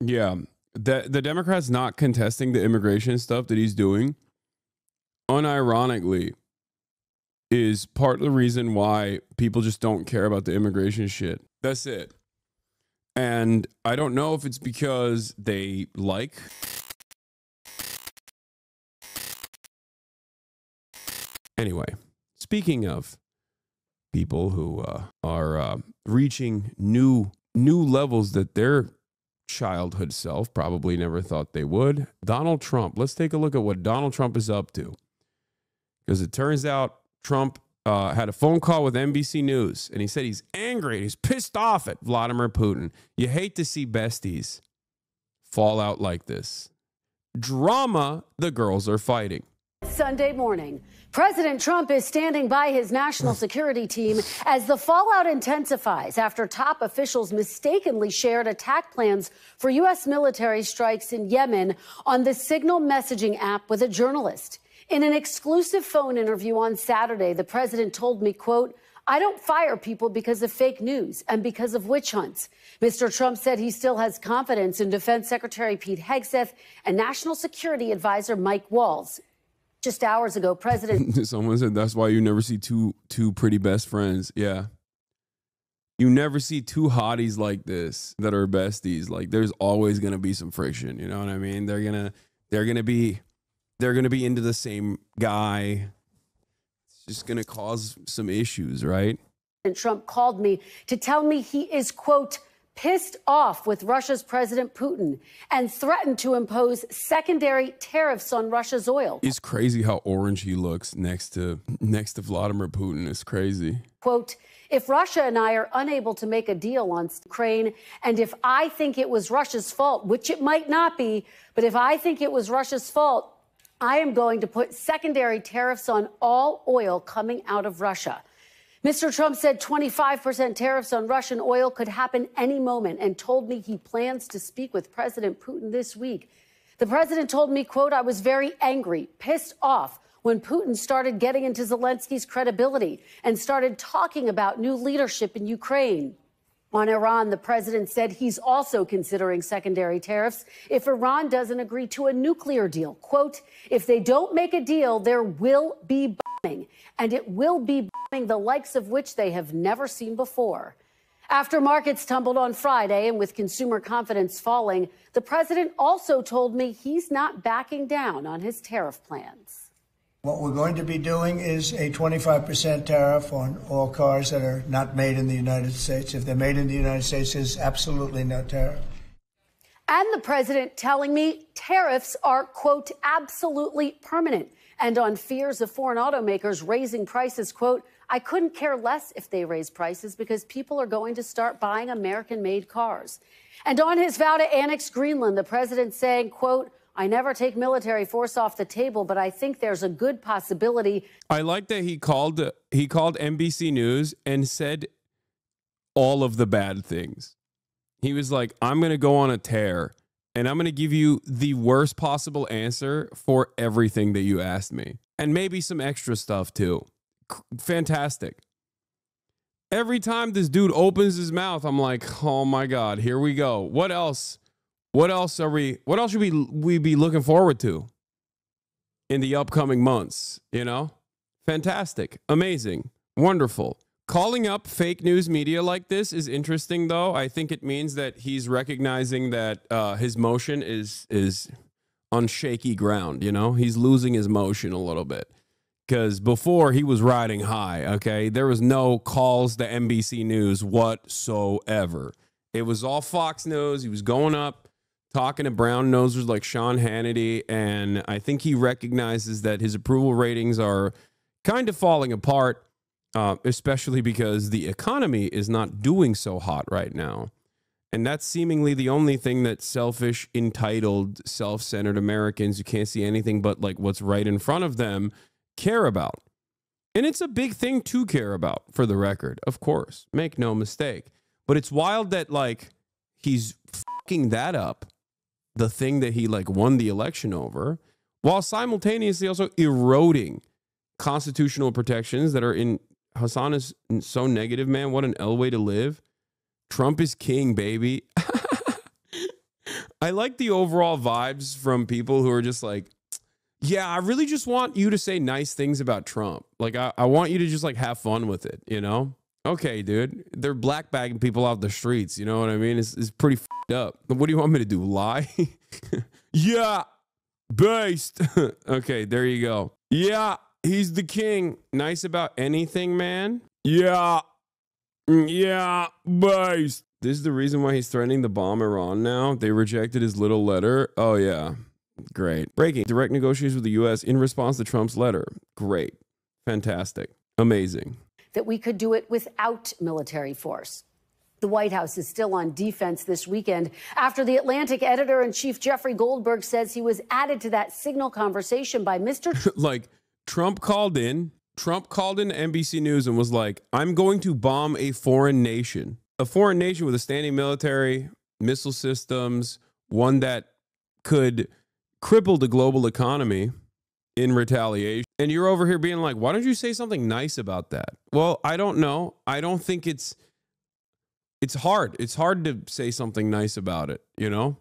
Yeah, the Democrats not contesting the immigration stuff that he's doing, unironically, is part of the reason why people just don't care about the immigration shit. That's it. And I don't know if it's because they like... Anyway, speaking of people who are reaching new levels that their childhood self probably never thought they would, Donald Trump. Let's take a look at what Donald Trump is up to. Because it turns out Trump had a phone call with NBC News, and he said he's angry. He's pissed off at Vladimir Putin. You hate to see besties fall out like this. Drama, the girls are fighting. Sunday morning, President Trump is standing by his national security team as the fallout intensifies after top officials mistakenly shared attack plans for U.S. military strikes in Yemen on the Signal messaging app with a journalist. In an exclusive phone interview on Saturday, the president told me, quote, "I don't fire people because of fake news and because of witch hunts." Mr. Trump said he still has confidence in Defense Secretary Pete Hegseth and National Security Advisor Mike Waltz. Just hours ago, President... Someone said that's why you never see two pretty best friends. Yeah. You never see two hotties like this that are besties. Like, there's always going to be some friction. You know what I mean? They're going to be into the same guy. It's just going to cause some issues, right? And Trump called me to tell me he is, quote, pissed off with Russia's President Putin and threatened to impose secondary tariffs on Russia's oil. It's crazy how orange he looks next to Vladimir Putin. It's crazy. Quote, "If Russia and I are unable to make a deal on Ukraine, and if I think it was Russia's fault, which it might not be, but if I think it was Russia's fault, I am going to put secondary tariffs on all oil coming out of Russia." Mr. Trump said 25% tariffs on Russian oil could happen any moment and told me he plans to speak with President Putin this week. The president told me, quote, "I was very angry, pissed off when Putin started getting into Zelensky's credibility and started talking about new leadership in Ukraine." On Iran, the president said he's also considering secondary tariffs if Iran doesn't agree to a nuclear deal. Quote, "If they don't make a deal, there will be bombing, and it will be bombing the likes of which they have never seen before." After markets tumbled on Friday and with consumer confidence falling, the president also told me he's not backing down on his tariff plans. What we're going to be doing is a 25% tariff on all cars that are not made in the United States. If they're made in the United States, there's absolutely no tariff. And the president telling me tariffs are, quote, absolutely permanent. And on fears of foreign automakers raising prices, quote, "I couldn't care less if they raise prices because people are going to start buying American-made cars." And on his vow to annex Greenland, the president saying, quote, "I never take military force off the table, but I think there's a good possibility." I like that he called NBC News and said all of the bad things. He was like, "I'm going to go on a tear and I'm going to give you the worst possible answer for everything that you asked me. And maybe some extra stuff too." Fantastic. Every time this dude opens his mouth, I'm like, oh my God, here we go. What else? What else should we be looking forward to in the upcoming months? You know, fantastic, amazing, wonderful. Calling up fake news media like this is interesting, though. I think it means that he's recognizing that his motion is on shaky ground. You know, he's losing his motion a little bit because before he was riding high. Okay, there was no calls to NBC News whatsoever. It was all Fox News. He was going up, talking to brown nosers like Sean Hannity, and I think he recognizes that his approval ratings are kind of falling apart, especially because the economy is not doing so hot right now. And that's seemingly the only thing that selfish, entitled, self-centered Americans who can't see anything but like what's right in front of them care about. And it's a big thing to care about, for the record, of course. Make no mistake. But it's wild that like he's fucking that up, the thing that he like won the election over, while simultaneously also eroding constitutional protections that are in... Hasan is so negative, man. What an L way to live. Trump is king, baby. I like the overall vibes from people who are just like, yeah, I really just want you to say nice things about Trump. Like, I want you to just like have fun with it, you know? Okay, dude. They're black bagging people out the streets. You know what I mean? It's pretty f***ed up. What do you want me to do? Lie? Yeah. Based. Okay, there you go. Yeah, he's the king. Nice about anything, man? Yeah. Yeah, based. This is the reason why he's threatening to bomb Iran now. They rejected his little letter. Oh, yeah. Great. Breaking. Direct negotiations with the U.S. in response to Trump's letter. Great. Fantastic. Amazing. That we could do it without military force. The White House is still on defense this weekend after the Atlantic editor-in-chief Jeffrey Goldberg says he was added to that signal conversation by Mr. Like, Trump called in NBC News and was like, I'm going to bomb a foreign nation with a standing military, missile systems, one that could cripple the global economy in retaliation. And you're over here being like, why don't you say something nice about that? Well, I don't know. I don't think it's hard. It's hard to say something nice about it, you know?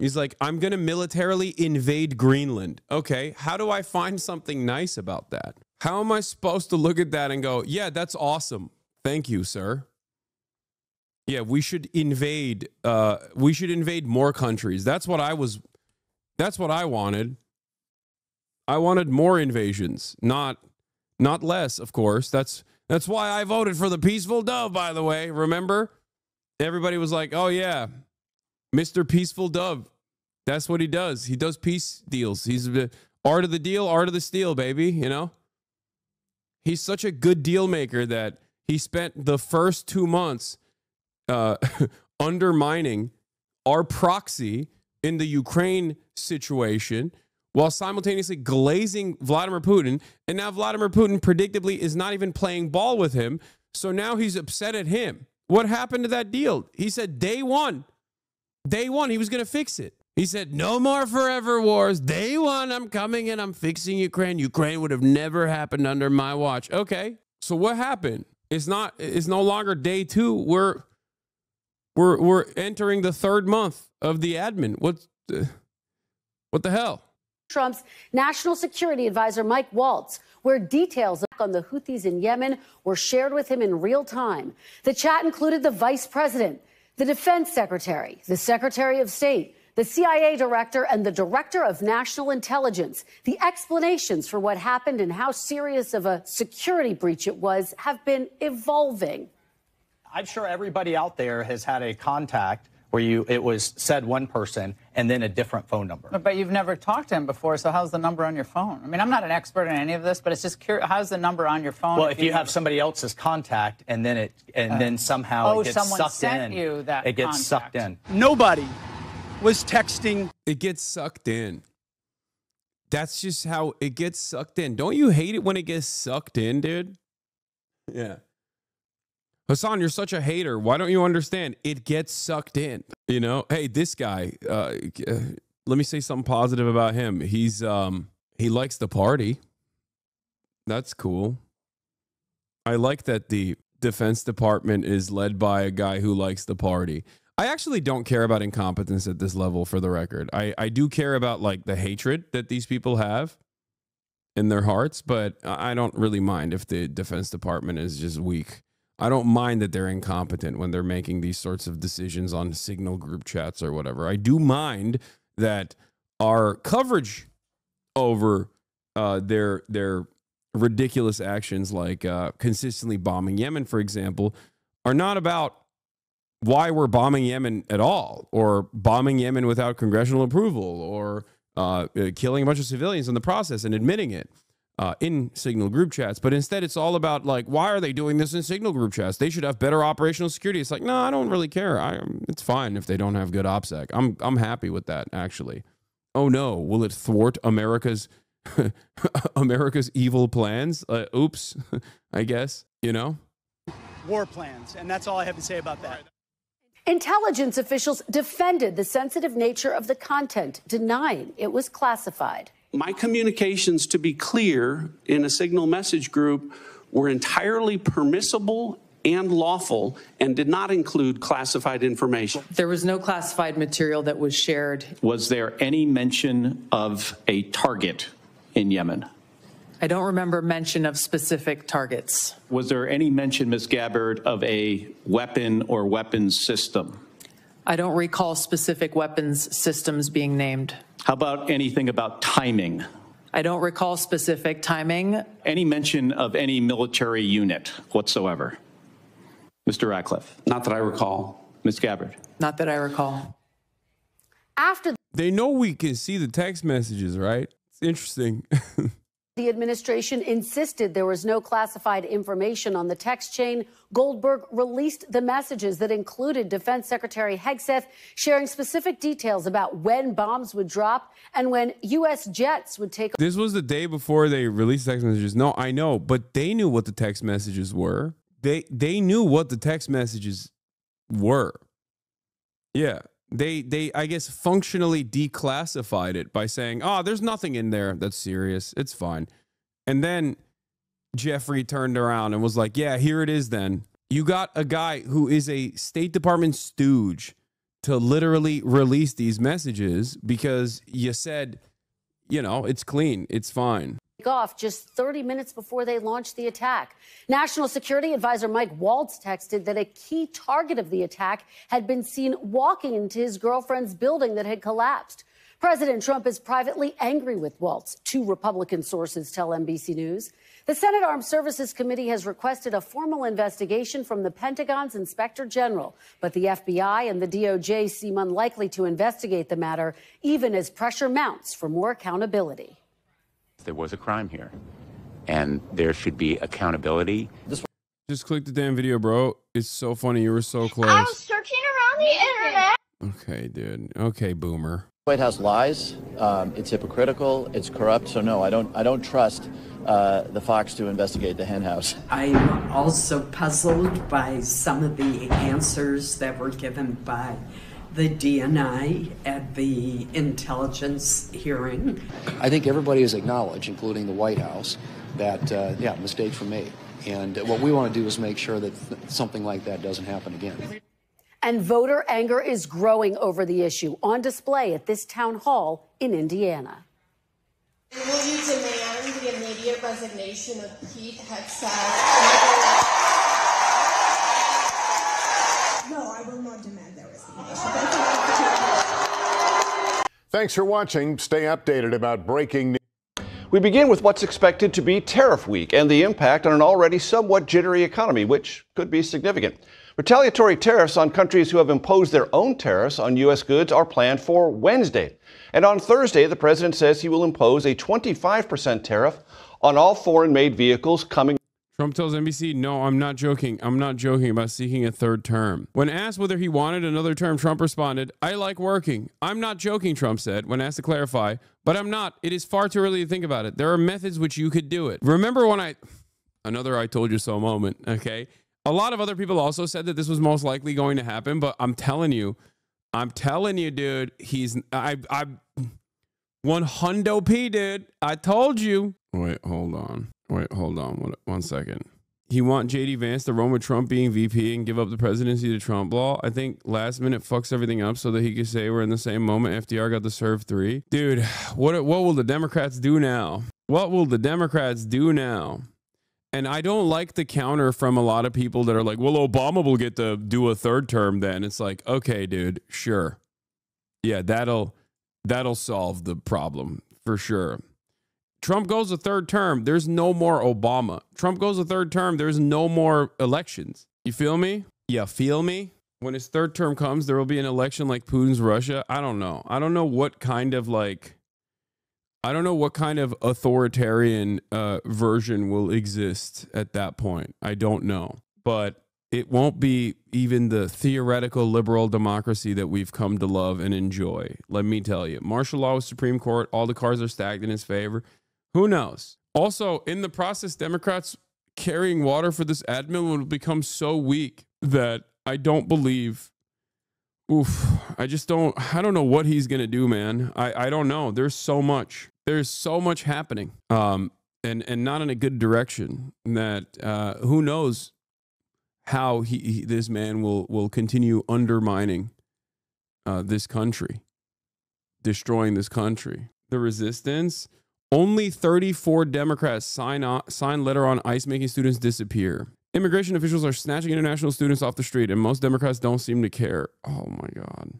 He's like, I'm going to militarily invade Greenland. Okay, how do I find something nice about that? How am I supposed to look at that and go, yeah, that's awesome. Thank you, sir. Yeah, we should invade more countries. That's what I wanted. I wanted more invasions, not less, of course. That's why I voted for the Peaceful Dove, by the way. Remember? Everybody was like, oh, yeah, Mr. Peaceful Dove. That's what he does. He does peace deals. He's the art of the deal, art of the steal, baby, you know? He's such a good deal maker that he spent the first 2 months undermining our proxy in the Ukraine situation while simultaneously glazing Vladimir Putin. And now Vladimir Putin predictably is not even playing ball with him. So now he's upset at him. What happened to that deal? He said day one, he was going to fix it. He said, no more forever wars. Day one, I'm coming and I'm fixing Ukraine. Ukraine would have never happened under my watch. Okay. So what happened? It's no longer day two. We're entering the third month of the admin. What the hell? Trump's national security advisor, Mike Waltz, where details on the Houthis in Yemen were shared with him in real time. The chat included the vice president, the defense secretary, the secretary of state, the CIA director, and the director of national intelligence. The explanations for what happened and how serious of a security breach it was have been evolving. I'm sure everybody out there has had a contact where it was said one person and then a different phone number. But you've never talked to him before, so how's the number on your phone? I mean, I'm not an expert in any of this, but it's just curious. How's the number on your phone? Well, if you have somebody else's contact and then then somehow it gets someone sucked sent in, you that it gets contact. sucked in. Nobody was texting. It gets sucked in. That's just how it gets sucked in. Don't you hate it when it gets sucked in, dude? Yeah. Hasan, you're such a hater. Why don't you understand? It gets sucked in. You know, hey, this guy, let me say something positive about him. He likes the party. That's cool. I like that the Defense Department is led by a guy who likes the party. I actually don't care about incompetence at this level, for the record. I do care about like the hatred that these people have in their hearts, but I don't really mind if the Defense Department is just weak. I don't mind that they're incompetent when they're making these sorts of decisions on signal group chats or whatever. I do mind that our coverage over their ridiculous actions, like consistently bombing Yemen, for example, are not about why we're bombing Yemen at all, or bombing Yemen without congressional approval, or killing a bunch of civilians in the process and admitting it. In signal group chats, but instead it's all about like, why are they doing this in signal group chats? They should have better operational security. It's like, no, I don't really care. It's fine if they don't have good OPSEC. I'm happy with that, actually. Oh no, will it thwart America's evil plans? Oops, I guess, you know? War plans, and that's all I have to say about that. Intelligence officials defended the sensitive nature of the content, denying it was classified. My communications, to be clear, in a signal message group were entirely permissible and lawful and did not include classified information. There was no classified material that was shared. Was there any mention of a target in Yemen? I don't remember mention of specific targets. Was there any mention, Ms. Gabbard, of a weapon or weapons system? I don't recall specific weapons systems being named. How about anything about timing? I don't recall specific timing. Any mention of any military unit whatsoever? Mr. Ratcliffe? Not that I recall. Ms. Gabbard? Not that I recall. After They know we can see the text messages, right? It's interesting. the administration insisted there was no classified information on the text chain, Goldberg released the messages that included Defense Secretary Hegseth sharing specific details about when bombs would drop and when U.S. jets would take. This was the day before they released text messages. No, I know, but they knew what the text messages were. They knew what the text messages were. Yeah. They I guess functionally declassified it by saying, "Oh, there's nothing in there that's serious. It's fine." And then Jeffrey turned around and was like, "Yeah, here it is then." You got a guy who is a State Department stooge to literally release these messages because you said, you know, it's clean, it's fine. Off just 30 minutes before they launched the attack. National Security Advisor Mike Waltz texted that a key target of the attack had been seen walking into his girlfriend's building that had collapsed. President Trump is privately angry with Waltz, two Republican sources tell NBC News. The Senate Armed Services Committee has requested a formal investigation from the Pentagon's Inspector General, but the FBI and the DOJ seem unlikely to investigate the matter, even as pressure mounts for more accountability. There was a crime here, and there should be accountability. Just click the damn video, bro. It's so funny. You were so close. I was searching around the internet. Okay, dude. Okay, boomer. White House lies. It's hypocritical. It's corrupt. So no, I don't trust the Fox to investigate the hen house. I'm also puzzled by some of the answers that were given by the DNI at the intelligence hearing. I think everybody has acknowledged, including the White House, that, yeah, mistakes were made. And what we want to do is make sure that something like that doesn't happen again. And voter anger is growing over the issue, on display at this town hall in Indiana. Will you demand the immediate resignation of Pete Hegseth? No, I will not demand their resignation. Thanks for watching. Stay updated about breaking news. We begin with what's expected to be tariff week and the impact on an already somewhat jittery economy, which could be significant. Retaliatory tariffs on countries who have imposed their own tariffs on U.S. goods are planned for Wednesday. And on Thursday, the president says he will impose a 25% tariff on all foreign-made vehicles coming. Trump tells NBC, "No, I'm not joking. I'm not joking about seeking a third term." When asked whether he wanted another term, Trump responded, "I like working. I'm not joking," Trump said, when asked to clarify, "But I'm not. It is far too early to think about it. There are methods which you could do it." Remember when another I told you so moment, okay? A lot of other people also said that this was most likely going to happen, but I'm telling you, dude, I 100p, dude. I told you. Wait, hold on. One second. He want JD Vance to run with Trump being VP and give up the presidency to Trump law. I think last minute fucks everything up so that he could say we're in the same moment FDR got to serve 3. Dude, what will the Democrats do now? What will the Democrats do now? And I don't like the counter from a lot of people that are like, well, Obama will get to do a third term then. It's like, okay, dude, sure. Yeah, that'll solve the problem for sure. Trump goes a third term, there's no more Obama. Trump goes a third term, there's no more elections. You feel me? You feel me? When his third term comes, there will be an election like Putin's Russia. I don't know. I don't know what kind of authoritarian version will exist at that point. I don't know. But it won't be even the theoretical liberal democracy that we've come to love and enjoy. Let me tell you. Martial law with Supreme Court, all the cards are stacked in his favor. Who knows? Also, in the process, Democrats carrying water for this admin will become so weak that I don't believe. I don't know what he's going to do, man. I don't know. There's so much happening. And not in a good direction that who knows how this man will continue undermining this country, destroying this country. The resistance. Only 34 Democrats sign letter on ICE making students disappear. Immigration officials are snatching international students off the street, and most Democrats don't seem to care. Oh my God.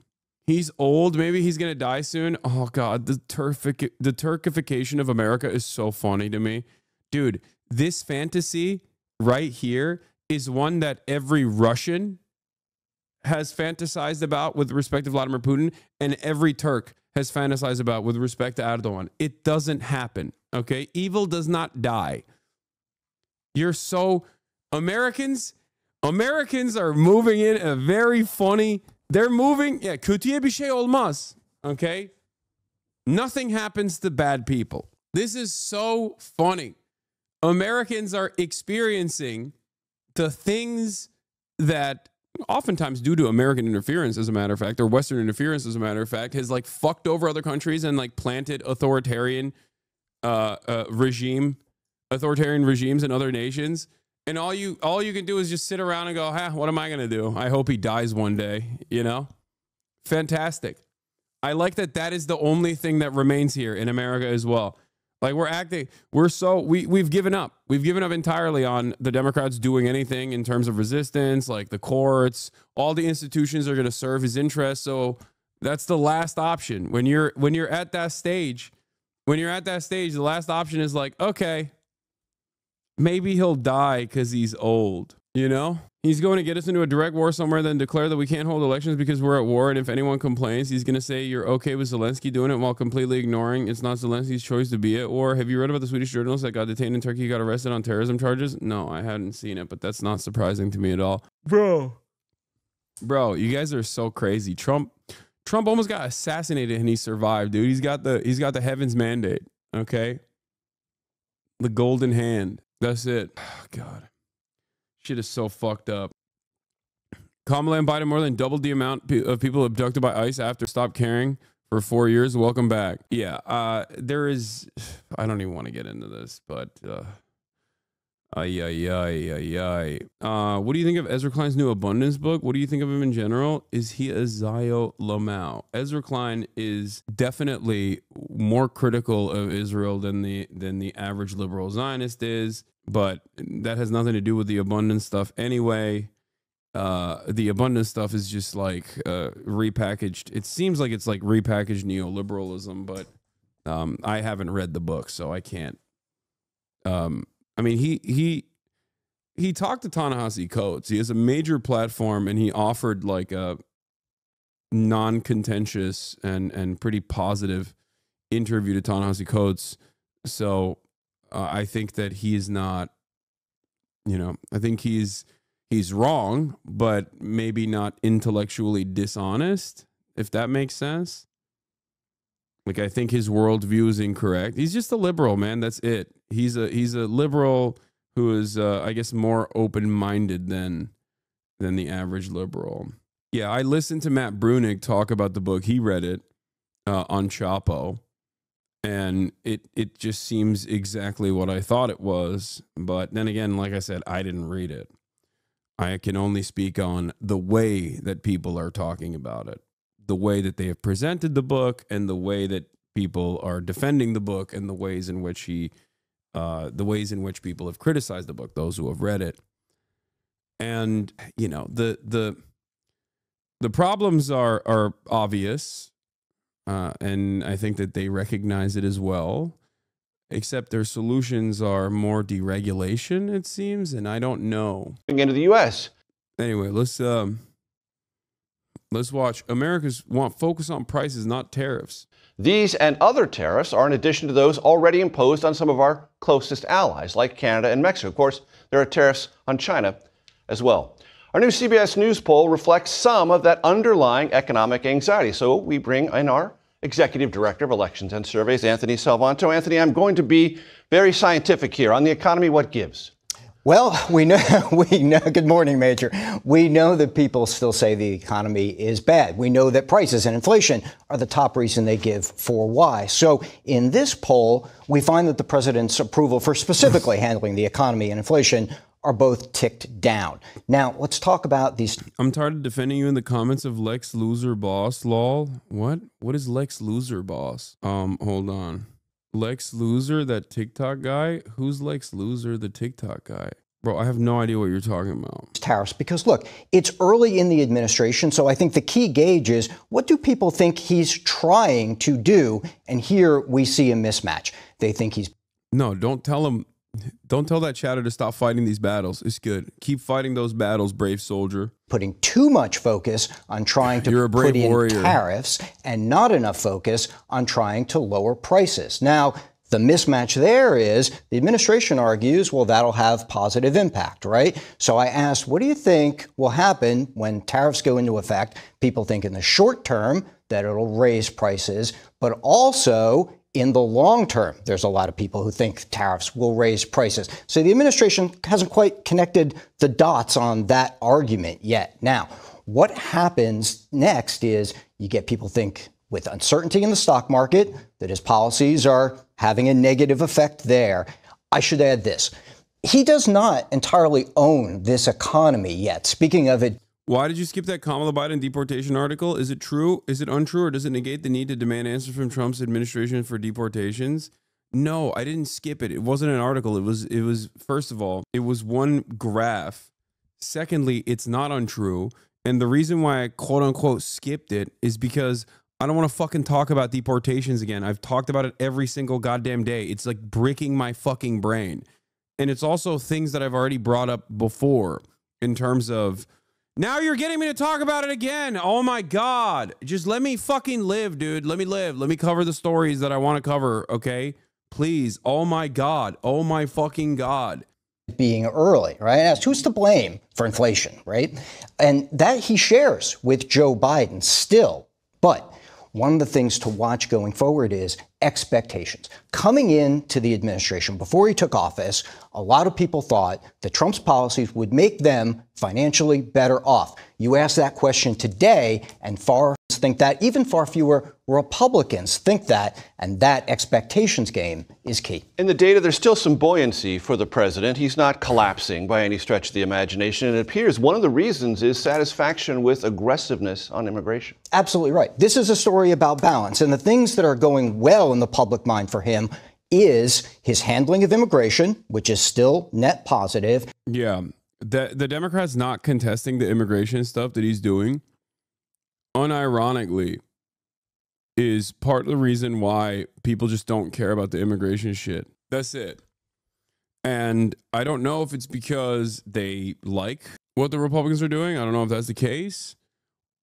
He's old. Maybe he's going to die soon. Oh God, the Turkification of America is so funny to me. Dude, this fantasy right here is one that every Russian has fantasized about with respect to Vladimir Putin, and every Turk has fantasized about with respect to Erdogan. It doesn't happen, okay? Evil does not die. You're so... Americans are moving in a very funny... They're moving... Yeah, kötüye bir şey olmaz, okay? Nothing happens to bad people. This is so funny. Americans are experiencing the things that oftentimes due to American interference, as a matter of fact, or Western interference, as a matter of fact, has like fucked over other countries and like planted authoritarian regimes in other nations. And all you can do is just sit around and go, what am I going to do? I hope he dies one day, you know? Fantastic. I like that is the only thing that remains here in America as well. Like we've given up. We've given up entirely on the Democrats doing anything in terms of resistance, like the courts, all the institutions are going to serve his interests. So that's the last option. When you're at that stage, the last option is like, okay, maybe he'll die because he's old, you know? He's going to get us into a direct war somewhere, then declare that we can't hold elections because we're at war. And if anyone complains, he's going to say you're okay with Zelensky doing it while completely ignoring it's not Zelensky's choice to be at war. Have you read about the Swedish journalist that got detained in Turkey, got arrested on terrorism charges? No, I hadn't seen it, but that's not surprising to me at all. Bro, you guys are so crazy. Trump almost got assassinated and he survived, dude. He's got the heavens mandate, okay? The golden hand. That's it. Oh, God. Shit is so fucked up. Kamala and Biden more than doubled the amount of people abducted by ICE after stop caring for 4 years. Welcome back. Yeah, there is... I don't even want to get into this, but... What do you think of Ezra Klein's new abundance book? What do you think of him in general? Is he a Zio Lamau? Ezra Klein is definitely more critical of Israel than the average liberal Zionist is, but that has nothing to do with the abundance stuff anyway. The abundance stuff is just like repackaged. It seems like it's like repackaged neoliberalism, but I haven't read the book, so I can't. I mean, he talked to Ta-Nehisi Coates. He has a major platform, and he offered like a non-contentious and pretty positive interview to Ta-Nehisi Coates. So I think that he is not, I think he's wrong, but maybe not intellectually dishonest, if that makes sense. Like, I think his worldview is incorrect. He's just a liberal, man. That's it. He's a liberal who is, I guess, more open-minded than the average liberal. Yeah, I listened to Matt Brunig talk about the book. He read it on Chapo, and it just seems exactly what I thought it was. But then again, like I said, I didn't read it. I can only speak on the way that people are talking about it, the way that they have presented the book, and the way that people are defending the book, and the ways in which people have criticized the book, those who have read it. And the problems are obvious, and I think that they recognize it as well. Except their solutions are more deregulation, it seems, and I don't know. Into the U.S. Anyway, let's watch. America's focus on prices, not tariffs. These and other tariffs are in addition to those already imposed on some of our closest allies, like Canada and Mexico. Of course, there are tariffs on China as well. Our new CBS News poll reflects some of that underlying economic anxiety. So we bring in our Executive Director of Elections and Surveys, Anthony Salvanto. Anthony, I'm going to be very scientific here. On the economy, what gives? Well, we know, good morning, Major. We know that people still say the economy is bad. We know that prices and inflation are the top reason they give for why. So in this poll, we find that the president's approval for specifically handling the economy and inflation are both ticked down. Now, let's talk about these. I'm tired of defending you in the comments of Lex Loser Boss, lol. What? What is Lex Loser Boss? Hold on. Lex Loser, that TikTok guy? Who's Lex Loser, the TikTok guy? Bro, I have no idea what you're talking about. Tariffs, because look, it's early in the administration, so I think the key gauge is what do people think he's trying to do? And here we see a mismatch. They think he's... No, don't tell him. Don't tell that chatter to stop fighting these battles. It's good. Keep fighting those battles, brave soldier. Putting too much focus on trying to put in tariffs and not enough focus on trying to lower prices. Now, the mismatch there is the administration argues, well, that'll have positive impact, right? So I asked, what do you think will happen when tariffs go into effect? People think in the short term that it'll raise prices, but also in the long term, there's a lot of people who think tariffs will raise prices. So the administration hasn't quite connected the dots on that argument yet. Now, what happens next is you get people think with uncertainty in the stock market that his policies are having a negative effect there. I should add this. He does not entirely own this economy yet. Speaking of it, why did you skip that Kamala Biden deportation article? Is it true? Is it untrue? Or does it negate the need to demand answers from Trump's administration for deportations? No, I didn't skip it. It wasn't an article. It was first of all, it was one graph. Secondly, it's not untrue. And the reason why I quote unquote skipped it is because I don't want to fucking talk about deportations again. I've talked about it every single goddamn day. It's like breaking my fucking brain. And it's also things that I've already brought up before in terms of, now you're getting me to talk about it again. Oh my God. Just let me fucking live, dude. Let me live. Let me cover the stories that I want to cover, okay? Please. Oh my God. Oh my fucking God. Being early, right? Asked who's to blame for inflation, right? And that he shares with Joe Biden still. But one of the things to watch going forward is expectations. Coming into the administration, before he took office, a lot of people thought that Trump's policies would make them financially better off. You ask that question today, and think that, even far fewer Republicans think that, and that expectations game is key. In the data, there's still some buoyancy for the president. He's not collapsing by any stretch of the imagination. And it appears one of the reasons is satisfaction with aggressiveness on immigration. Absolutely right. This is a story about balance, and the things that are going well in the public mind for him is his handling of immigration, which is still net positive. Yeah, the Democrats not contesting the immigration stuff that he's doing, unironically, is part of the reason why people just don't care about the immigration shit. That's it. And I don't know if it's because they like what the Republicans are doing. I don't know if that's the case,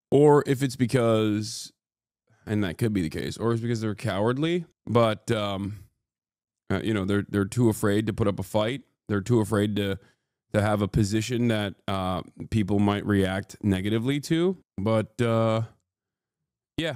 or if it's because, and that could be the case, or it's because they're cowardly. But you know, they're too afraid to put up a fight. They're too afraid to have a position that people might react negatively to. But yeah.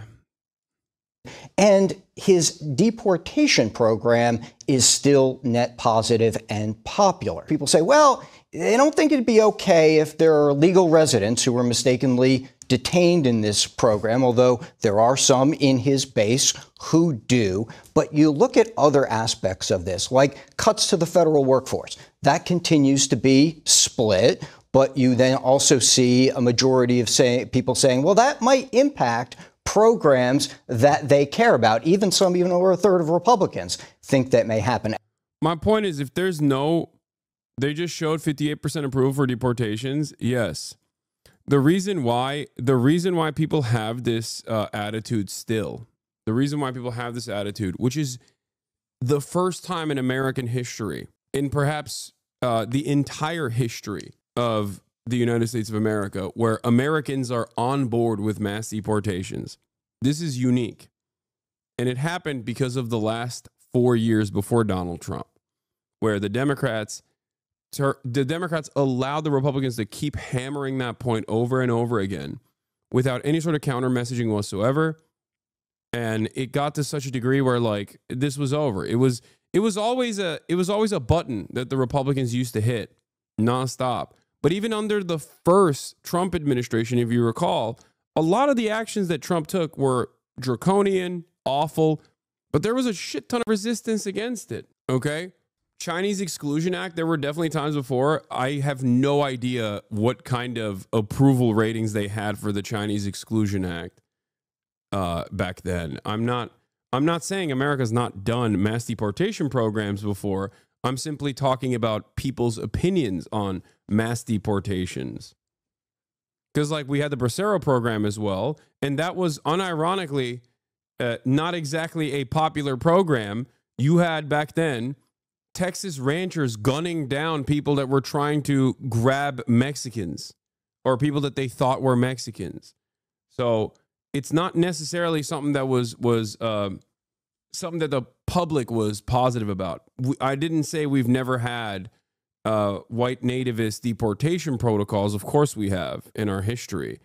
And his deportation program is still net positive and popular. People say, well, they don't think it'd be okay if there are legal residents who were mistakenly detained in this program, although there are some in his base who do. But you look at other aspects of this, like cuts to the federal workforce. That continues to be split. But you then also see a majority of people saying, well, that might impact programs that they care about. Even over a third of Republicans think that may happen. My point is, if there's no, they just showed 58% approval for deportations. Yes. The reason why people have this attitude still, the reason why people have this attitude, which is the first time in American history, in perhaps the entire history of the United States of America, where Americans are on board with mass deportations. This is unique. And it happened because of the last 4 years before Donald Trump, where the Democrats allowed the Republicans to keep hammering that point over and over again without any sort of counter messaging whatsoever. And it got to such a degree where, like, this was over. It was always a button that the Republicans used to hit nonstop. But even under the first Trump administration, if you recall, a lot of the actions that Trump took were draconian, awful, but there was a shit ton of resistance against it, okay? Chinese Exclusion Act, there were definitely times before. I have no idea what kind of approval ratings they had for the Chinese Exclusion Act back then. I'm not saying America's not done mass deportation programs before. I'm simply talking about people's opinions on mass deportations. Because like we had the Bracero program as well, and that was unironically not exactly a popular program. You had back then Texas ranchers gunning down people that were trying to grab Mexicans or people that they thought were Mexicans. So it's not necessarily something that was something that the public was positive about. I didn't say we've never had white nativist deportation protocols. Of course we have in our history.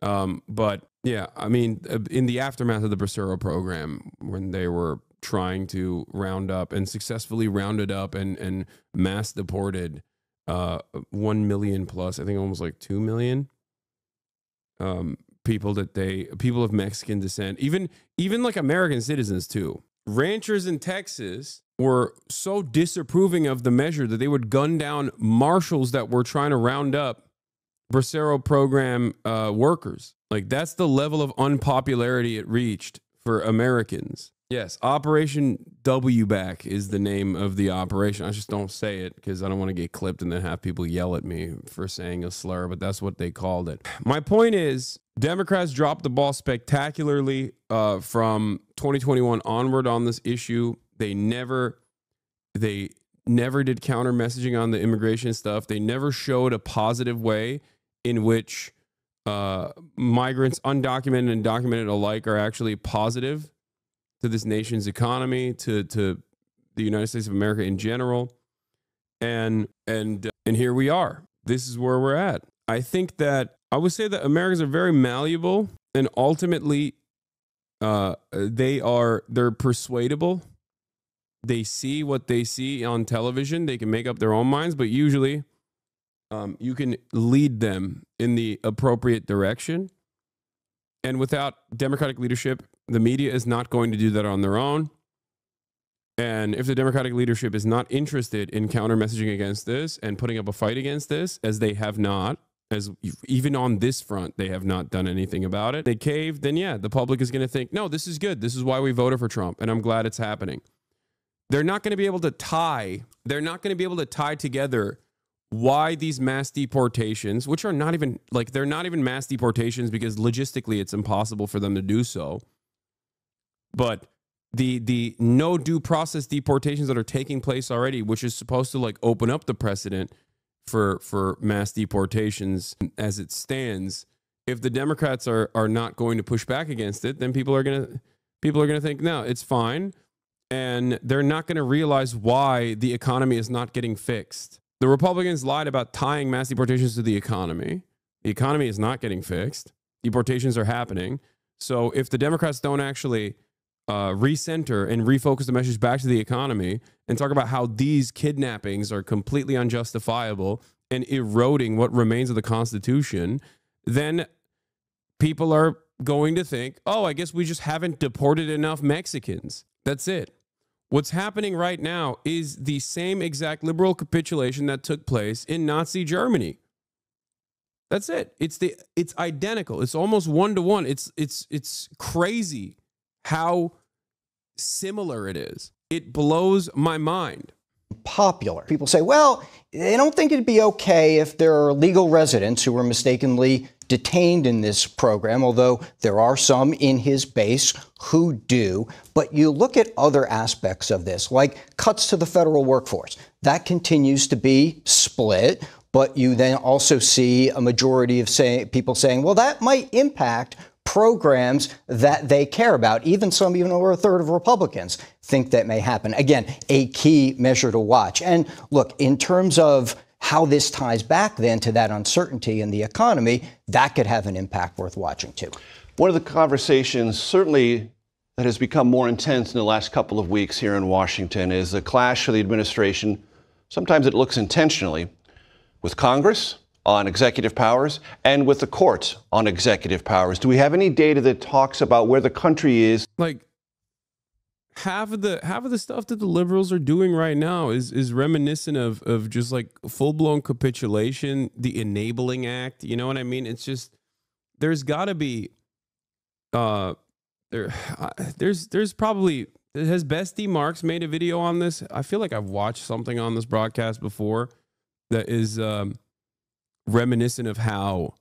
But yeah, I mean, in the aftermath of the Bracero program, when they were trying to round up and successfully rounded up and mass deported 1 million plus, I think almost like 2 million people of Mexican descent, even like American citizens too. Ranchers in Texas were so disapproving of the measure that they would gun down marshals that were trying to round up Bracero program workers. Like, that's the level of unpopularity it reached for Americans. Yes, Operation W Back is the name of the operation. I just don't say it because I don't want to get clipped and then have people yell at me for saying a slur, but that's what they called it. My point is, Democrats dropped the ball spectacularly from 2021 onward on this issue. They never did counter messaging on the immigration stuff. They never showed a positive way in which migrants, undocumented and documented alike, are actually positive to this nation's economy, to the United States of America in general. And here we are. This is where we're at. I think that I would say that Americans are very malleable, and ultimately they're persuadable. They see what they see on television. They can make up their own minds, but usually you can lead them in the appropriate direction. And without Democratic leadership, the media is not going to do that on their own. And if the Democratic leadership is not interested in counter messaging against this and putting up a fight against this, as they have not, as even on this front, they have not done anything about it, they cave, then yeah, the public is going to think, no, this is good. This is why we voted for Trump. And I'm glad it's happening. They're not going to be able to tie together why these mass deportations, which are not even, like, they're not even mass deportations because logistically it's impossible for them to do so. But the no due process deportations that are taking place already, which is supposed to like open up the precedent for mass deportations as it stands, if the Democrats are not going to push back against it, then people are gonna think, no, it's fine. And they're not going to realize why the economy is not getting fixed. The Republicans lied about tying mass deportations to the economy. The economy is not getting fixed. Deportations are happening. So if the Democrats don't actually recenter and refocus the message back to the economy and talk about how these kidnappings are completely unjustifiable and eroding what remains of the Constitution, then people are going to think, oh, I guess we just haven't deported enough Mexicans. That's it. What's happening right now is the same exact liberal capitulation that took place in Nazi Germany. That's it. It's identical. It's almost one-to-one. It's crazy how similar it is. It blows my mind. Popular. People say, well, they don't think it'd be okay if there are legal residents who were mistakenly detained in this program, although there are some in his base who do. But you look at other aspects of this, like cuts to the federal workforce. That continues to be split. But you then also see a majority of people saying, well, that might impact programs that they care about. Even over a third of Republicans think that may happen. Again, a key measure to watch. And look, in terms of how this ties back then to that uncertainty in the economy, that could have an impact worth watching too. One of the conversations certainly that has become more intense in the last couple of weeks here in Washington is the clash of the administration. Sometimes it looks intentionally with Congress on executive powers and with the courts on executive powers. Do we have any data that talks about where the country is? Like, half of the stuff that the liberals are doing right now is reminiscent of just like full blown capitulation, the Enabling Act. You know what I mean? It's just there's got to be there's probably, has Bestie Marks made a video on this? I feel like I've watched something on this broadcast before that is reminiscent of how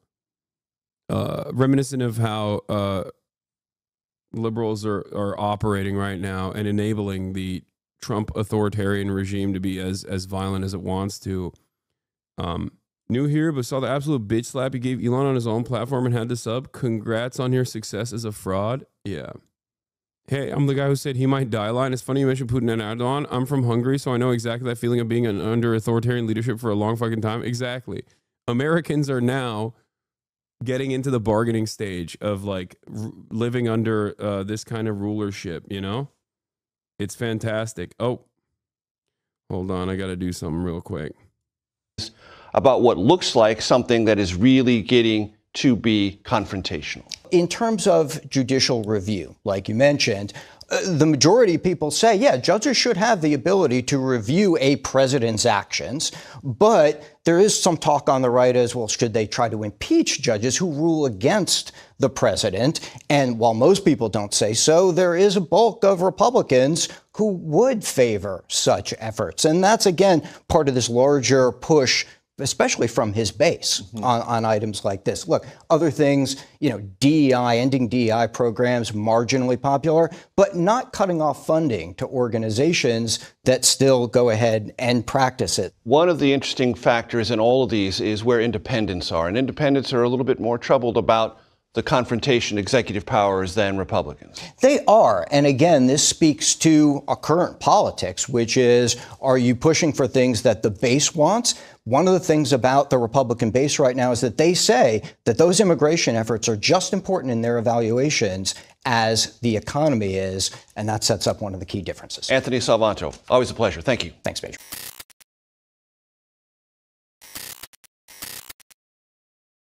liberals are operating right now and enabling the Trump authoritarian regime to be as violent as it wants to. New here, but saw the absolute bitch slap he gave Elon on his own platform and had to sub. Congrats on your success as a fraud. Yeah. Hey, I'm the guy who said he might die line. It's funny you mentioned Putin and Erdogan. I'm from Hungary, so I know exactly that feeling of being under authoritarian leadership for a long fucking time. Exactly. Americans are now getting into the bargaining stage of like living under this kind of rulership, you know? It's fantastic. Oh, hold on. I got to do something real quick. About what looks like something that is really getting to be confrontational. In terms of judicial review, like you mentioned, the majority of people say, yeah, judges should have the ability to review a president's actions. But there is some talk on the right as well, should they try to impeach judges who rule against the president? And while most people don't say so, there is a bulk of Republicans who would favor such efforts. And that's, again, part of this larger push, especially from his base, on items like this. Look, other things, DEI, ending DEI programs, marginally popular, but not cutting off funding to organizations that still go ahead and practice it. One of the interesting factors in all of these is where independents are. And independents are a little bit more troubled about the confrontation executive powers than Republicans. They are. And again, this speaks to a current politics, which is, are you pushing for things that the base wants? One of the things about the Republican base right now is that they say that those immigration efforts are just important in their evaluations as the economy is. And that sets up one of the key differences. Anthony Salvanto, always a pleasure. Thank you. Thanks, Major.